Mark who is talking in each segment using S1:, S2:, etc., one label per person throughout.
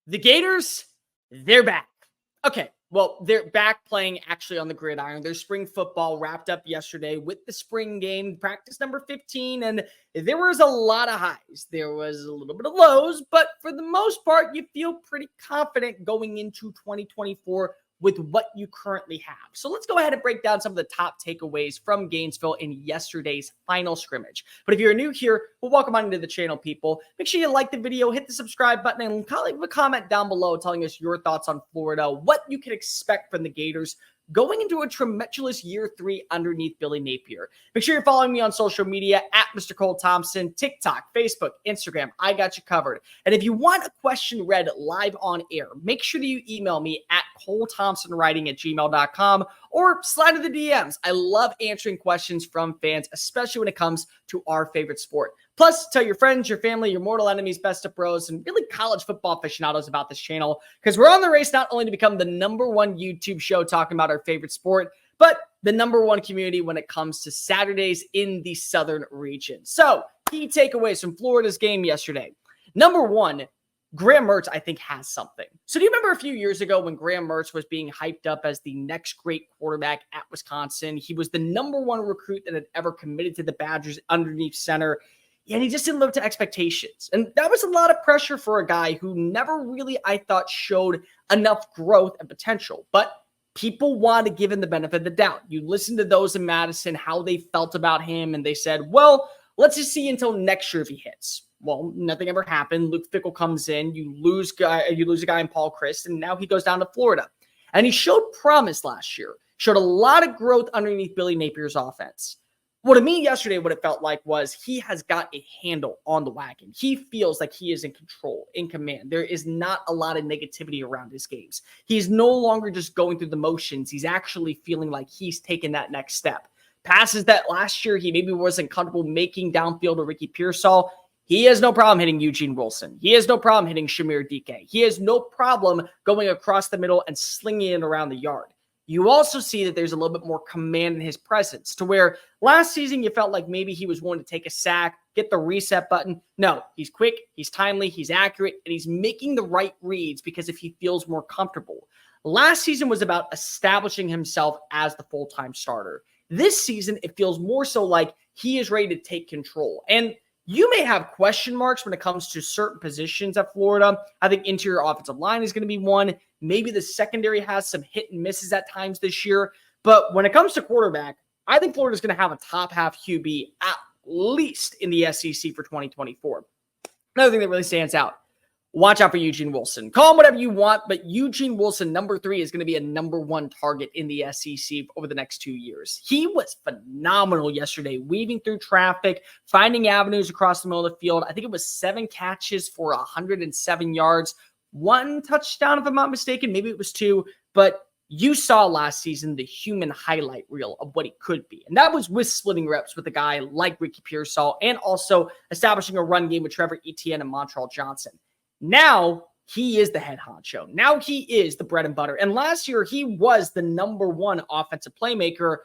S1: The Gators, they're back. Okay, well, they're back playing actually on the gridiron. Their spring football wrapped up yesterday with the spring game, practice number 15, and there was a lot of highs. There was a little bit of lows, but for the most part, you feel pretty confident going into 2024 with what you currently have. So let's go ahead and break down some of the top takeaways from Gainesville in yesterday's final scrimmage. But if you're new here, well, welcome on into the channel, people. Make sure you like the video, hit the subscribe button, and leave a comment down below telling us your thoughts on Florida, what you can expect from the Gators going into a tumultuous year 3 underneath Billy Napier. Make sure you're following me on social media at Mr. Cole Thompson, TikTok, Facebook, Instagram. I got you covered. And if you want a question read live on air, make sure that you email me at colethompsonwriting@gmail.com or slide to the DMs. I love answering questions from fans, especially when it comes to our favorite sport. Plus, tell your friends, your family, your mortal enemies, best of bros, and really college football aficionados about this channel, because we're on the race not only to become the #1 YouTube show talking about our favorite sport, but the #1 community when it comes to Saturdays in the southern region. So, key takeaways from Florida's game yesterday. Number one, Graham Mertz, I think, has something. So do you remember a few years ago when Graham Mertz was being hyped up as the next great quarterback at Wisconsin? He was the #1 recruit that had ever committed to the Badgers underneath center. And he just didn't live to expectations. And that was a lot of pressure for a guy who never really, I thought, showed enough growth and potential. But people want to give him the benefit of the doubt. You listen to those in Madison, how they felt about him, and they said, well, let's just see until next year if he hits. Well, nothing ever happened. Luke Fickell comes in, you lose a guy in Paul Chryst, and now he goes down to Florida. And he showed promise last year, showed a lot of growth underneath Billy Napier's offense. Well, to me yesterday, what it felt like was he has got a handle on the wagon. He feels like he is in control, in command. There is not a lot of negativity around his games. He's no longer just going through the motions. He's actually feeling like he's taken that next step. Passes that last year he maybe wasn't comfortable making downfield to Ricky Pearsall, he has no problem hitting Eugene Wilson. He has no problem hitting Shamir DK. He has no problem going across the middle and slinging it around the yard. You also see that there's a little bit more command in his presence, to where last season you felt like maybe he was willing to take a sack, get the reset button. No, he's quick, he's timely, he's accurate, and he's making the right reads because if he feels more comfortable. Last season was about establishing himself as the full-time starter. This season, it feels more so like he is ready to take control. And you may have question marks when it comes to certain positions at Florida. I think interior offensive line is going to be one. Maybe the secondary has some hit and misses at times this year. But when it comes to quarterback, I think Florida's going to have a top half QB at least in the SEC for 2024. Another thing that really stands out, watch out for Eugene Wilson. Call him whatever you want, but Eugene Wilson, #3, is going to be a #1 target in the SEC over the next 2 years. He was phenomenal yesterday, weaving through traffic, finding avenues across the middle of the field. I think it was 7 catches for 107 yards, 1 touchdown, if I'm not mistaken. Maybe it was 2, but you saw last season the human highlight reel of what he could be. And that was with splitting reps with a guy like Ricky Pearsall and also establishing a run game with Trevor Etienne and Montreal Johnson. Now he is the head honcho. Now he is the bread and butter. And last year he was the #1 offensive playmaker.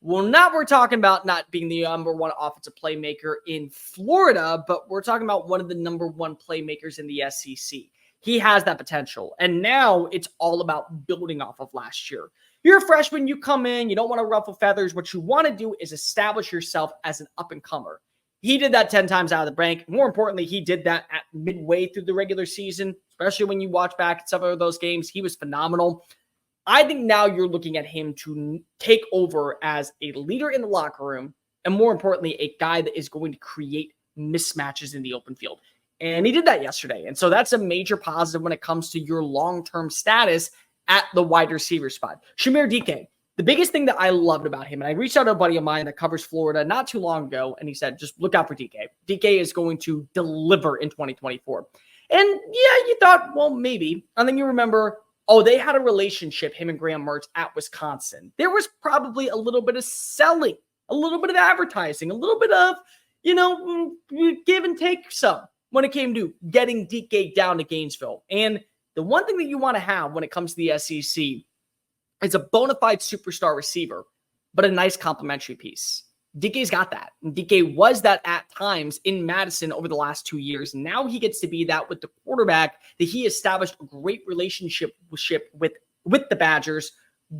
S1: Well, now we're talking about not being the #1 offensive playmaker in Florida, but we're talking about one of the #1 playmakers in the SEC. He has that potential. And now it's all about building off of last year. You're a freshman, you come in, you don't want to ruffle feathers. What you want to do is establish yourself as an up-and-comer. He did that 10 times out of the bank. More importantly, he did that at midway through the regular season, especially when you watch back at some of those games. He was phenomenal. I think now you're looking at him to take over as a leader in the locker room, and more importantly, a guy that is going to create mismatches in the open field. And he did that yesterday. And so that's a major positive when it comes to your long-term status at the wide receiver spot. Shamir DK. The biggest thing that I loved about him, and I reached out to a buddy of mine that covers Florida not too long ago, and he said, just look out for DK. DK is going to deliver in 2024. And yeah, you thought, well, maybe. And then you remember, oh, they had a relationship, him and Graham Mertz at Wisconsin. There was probably a little bit of selling, a little bit of advertising, a little bit of, give and take some when it came to getting DK down to Gainesville. And the one thing that you want to have when it comes to the SEC, it's a bona fide superstar receiver, but a nice complimentary piece. DK's got that. And DK was that at times in Madison over the last 2 years. Now he gets to be that with the quarterback that he established a great relationship with the Badgers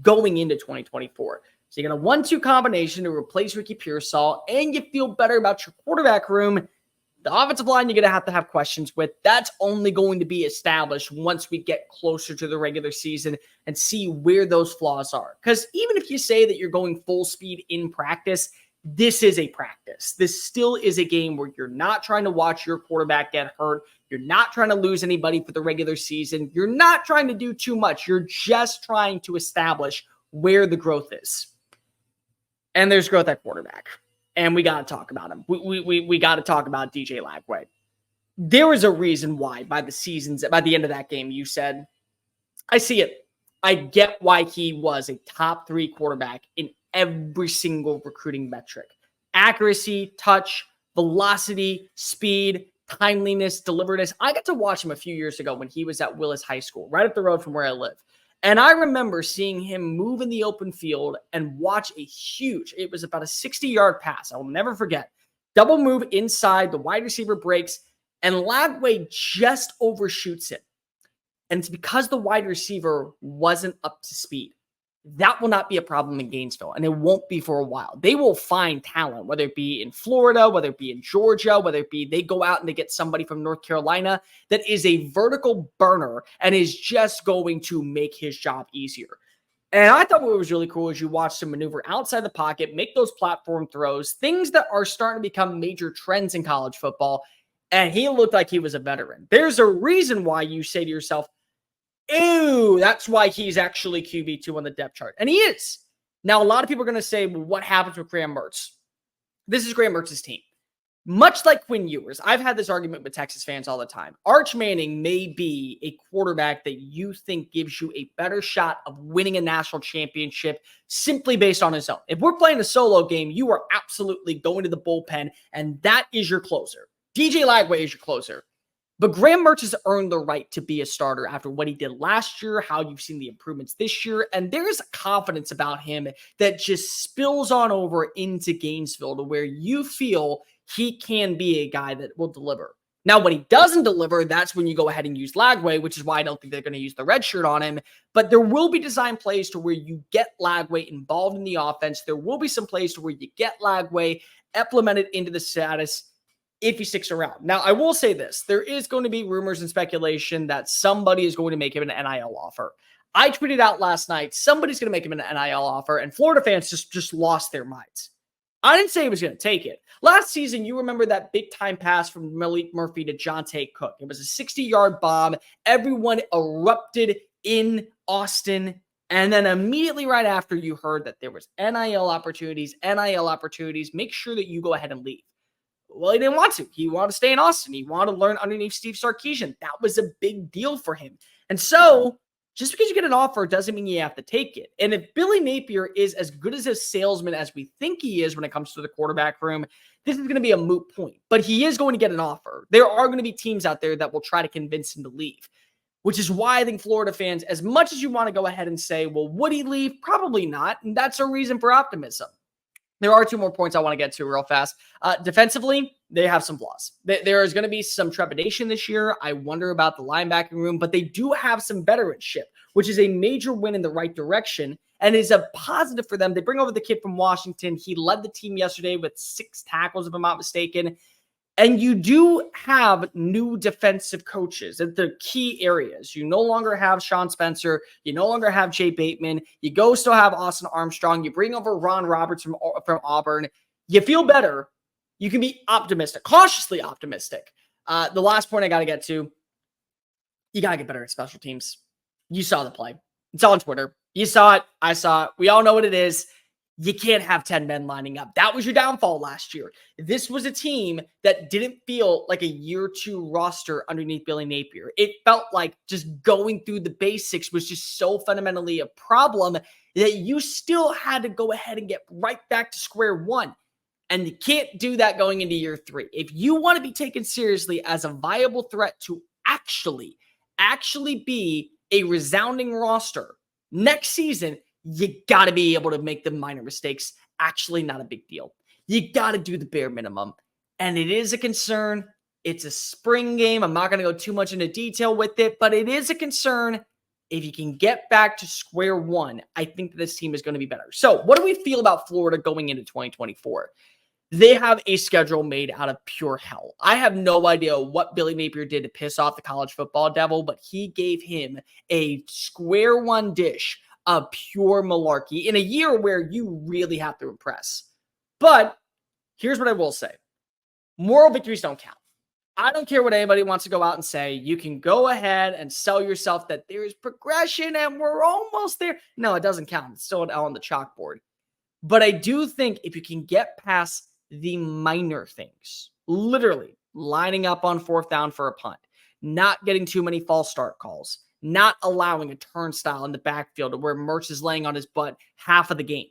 S1: going into 2024. So you got a 1-2 combination to replace Ricky Pearsall, and you feel better about your quarterback room. The offensive line you're going to have questions with. That's only going to be established once we get closer to the regular season and see where those flaws are. Because even if you say that you're going full speed in practice, this is a practice. This still is a game where you're not trying to watch your quarterback get hurt. You're not trying to lose anybody for the regular season. You're not trying to do too much. You're just trying to establish where the growth is. And there's growth at quarterback. And we got to talk about him. We got to talk about DJ Lagway. There was a reason why by the end of that game, you said, I see it. I get why he was a top 3 quarterback in every single recruiting metric. Accuracy, touch, velocity, speed, timeliness, deliberateness. I got to watch him a few years ago when he was at Willis High School, right up the road from where I live. And I remember seeing him move in the open field and watch it was about a 60-yard pass. I will never forget. Double move inside, the wide receiver breaks, and Lagway just overshoots it. And it's because the wide receiver wasn't up to speed. That will not be a problem in Gainesville, and it won't be for a while. They will find talent, whether it be in Florida, whether it be in Georgia, whether it be they go out and they get somebody from North Carolina that is a vertical burner and is just going to make his job easier. And I thought what was really cool is you watched him maneuver outside the pocket, make those platform throws, things that are starting to become major trends in college football, and he looked like he was a veteran. There's a reason why you say to yourself, ew, that's why he's actually QB2 on the depth chart. And he is. Now, a lot of people are going to say, well, what happens with Graham Mertz? This is Graham Mertz's team. Much like Quinn Ewers, I've had this argument with Texas fans all the time. Arch Manning may be a quarterback that you think gives you a better shot of winning a national championship simply based on his own. If we're playing a solo game, you are absolutely going to the bullpen, and that is your closer. DJ Lagway is your closer. But Graham Mertz has earned the right to be a starter after what he did last year, how you've seen the improvements this year, and there's a confidence about him that just spills on over into Gainesville to where you feel he can be a guy that will deliver. Now, when he doesn't deliver, that's when you go ahead and use Lagway, which is why I don't think they're going to use the red shirt on him. But there will be design plays to where you get Lagway involved in the offense. There will be some plays to where you get Lagway implemented into the status if he sticks around. Now, I will say this. There is going to be rumors and speculation that somebody is going to make him an NIL offer. I tweeted out last night, somebody's going to make him an NIL offer, and Florida fans just lost their minds. I didn't say he was going to take it. Last season, you remember that big-time pass from Malik Murphy to Jonte Cook. It was a 60-yard bomb. Everyone erupted in Austin. And then immediately right after, you heard that there was NIL opportunities. Make sure that you go ahead and leave. Well, he didn't want to. He wanted to stay in Austin. He wanted to learn underneath Steve Sarkisian. That was a big deal for him. And so, just because you get an offer doesn't mean you have to take it. And if Billy Napier is as good as a salesman as we think he is when it comes to the quarterback room, this is going to be a moot point. But he is going to get an offer. There are going to be teams out there that will try to convince him to leave, which is why I think Florida fans, as much as you want to go ahead and say, well, would he leave? Probably not. And that's a reason for optimism. There are 2 more points I want to get to real fast. Defensively, they have some flaws. There is going to be some trepidation this year. I wonder about the linebacking room, but they do have some veteranship, which is a major win in the right direction and is a positive for them. They bring over the kid from Washington. He led the team yesterday with 6 tackles, if I'm not mistaken. And you do have new defensive coaches at the key areas. You no longer have Sean Spencer. You no longer have Jay Bateman. You still have Austin Armstrong. You bring over Ron Roberts from Auburn. You feel better. You can be optimistic, cautiously optimistic. The last point I got to get to, you got to get better at special teams. You saw the play. It's on Twitter. You saw it. I saw it. We all know what it is. You can't have 10 men lining up. That was your downfall last year. This was a team that didn't feel like a year 2 roster underneath Billy Napier. It felt like just going through the basics was just so fundamentally a problem that you still had to go ahead and get right back to square one. And you can't do that going into year 3. If you want to be taken seriously as a viable threat to actually be a resounding roster next season, you got to be able to make the minor mistakes actually not a big deal. You got to do the bare minimum. And it is a concern. It's a spring game. I'm not going to go too much into detail with it, but it is a concern. If you can get back to square one, I think that this team is going to be better. So what do we feel about Florida going into 2024? They have a schedule made out of pure hell. I have no idea what Billy Napier did to piss off the college football devil, but he gave him a square one dish of pure malarkey in a year where you really have to impress. But here's what I will say. Moral victories don't count. I don't care what anybody wants to go out and say. You can go ahead and sell yourself that there's progression and we're almost there. No, it doesn't count. It's still an L on the chalkboard. But I do think if you can get past the minor things, literally lining up on 4th down for a punt, not getting too many false start calls, not allowing a turnstile in the backfield where Mertz is laying on his butt half of the game,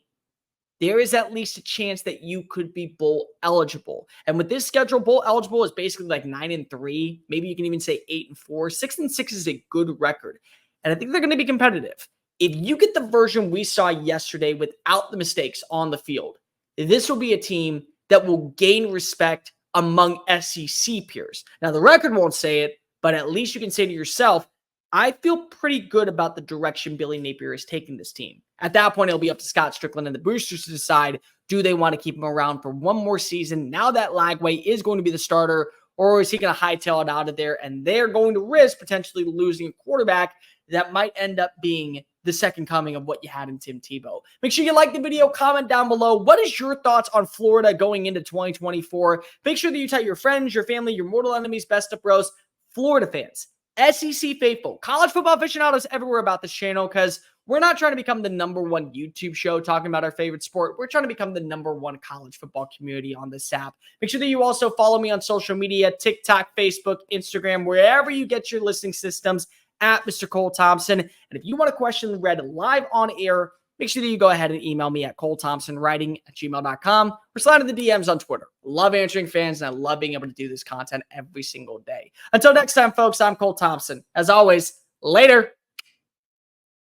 S1: there is at least a chance that you could be bowl eligible. And with this schedule, bowl eligible is basically like 9-3. Maybe you can even say 8-4. 6-6 is a good record. And I think they're going to be competitive. If you get the version we saw yesterday without the mistakes on the field, this will be a team that will gain respect among SEC peers. Now, the record won't say it, but at least you can say to yourself, I feel pretty good about the direction Billy Napier is taking this team. At that point, it'll be up to Scott Strickland and the boosters to decide, do they want to keep him around for one more season now that Lagway is going to be the starter, or is he going to hightail it out of there and they're going to risk potentially losing a quarterback that might end up being the second coming of what you had in Tim Tebow. Make sure you like the video, comment down below. What is your thoughts on Florida going into 2024? Make sure that you tell your friends, your family, your mortal enemies, best of bros, Florida fans, SEC faithful, college football aficionados everywhere about this channel, because we're not trying to become the #1 YouTube show talking about our favorite sport. We're trying to become the #1 college football community on this app. Make sure that you also follow me on social media, TikTok, Facebook, Instagram, wherever you get your listening systems, at Mr. Cole Thompson. And if you want a question read live on air, make sure that you go ahead and email me at colethompsonwriting@gmail.com or slide in the DMs on Twitter. Love answering fans, and I love being able to do this content every single day. Until next time, folks, I'm Cole Thompson. As always, later.